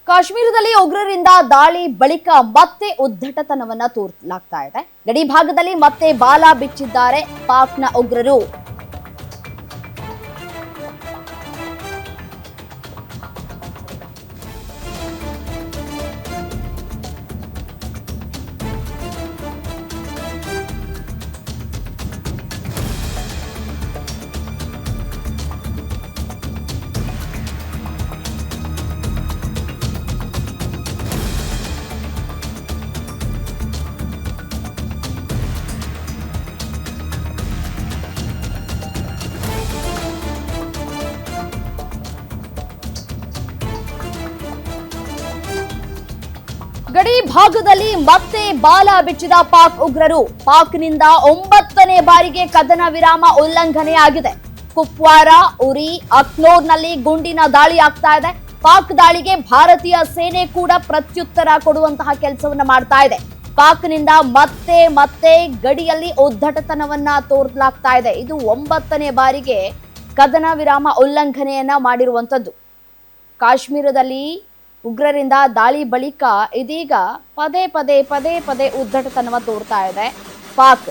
ಕಾಶ್ಮೀರದಲ್ಲಿ ಉಗ್ರರಿಂದ ದಾಳಿ ಬಳಿಕ ಮತ್ತೆ ಉದ್ದಟತನವನ್ನ ತೋರಿಸಲಾಗ್ತಾ ಇದೆ. ಗಡಿ ಭಾಗದಲ್ಲಿ ಮತ್ತೆ ಬಾಲ ಬಿಚ್ಚಿದ್ದಾರೆ ಪಾಕ್ನ ಉಗ್ರರು. ಗಡಿ ಭಾಗದಲ್ಲಿ ಮತ್ತೆ ಬಾಲ ಬಿಚ್ಚಿದ ಪಾಕ್ ಉಗ್ರರು. ಪಾಕ್ನಿಂದ 9ನೇ ಬಾರಿಗೆ ಕದನ ವಿರಾಮ ಉಲ್ಲಂಘನೆಯಾಗಿದೆ. ಕುಪ್ವಾರ, ಉರಿ, ಅಕ್ನೋರ್ನಲ್ಲಿ ಗುಂಡಿನ ದಾಳಿ ಆಗ್ತಾ ಇದೆ. ಪಾಕ್ ದಾಳಿಗೆ ಭಾರತೀಯ ಸೇನೆ ಕೂಡ ಪ್ರತ್ಯುತ್ತರ ಕೊಡುವಂತಹ ಕೆಲಸವನ್ನ ಮಾಡ್ತಾ ಇದೆ. ಪಾಕ್ನಿಂದ ಮತ್ತೆ ಗಡಿಯಲ್ಲಿ ಉದ್ದಟತನವನ್ನ ತೋರಿಸಲಾಗ್ತಾ ಇದೆ. ಇದು 9ನೇ ಬಾರಿಗೆ ಕದನ ವಿರಾಮ ಉಲ್ಲಂಘನೆಯನ್ನ ಮಾಡಿರುವಂತದ್ದು. ಕಾಶ್ಮೀರದಲ್ಲಿ ಉಗ್ರರಿಂದ ದಾಳಿ ಬಳಿಕ ಇದೀಗ ಪದೇ ಪದೇ ಉದ್ದಟತನವ ತೋರ್ತಾ ಇದೆ ಪಾಕ್.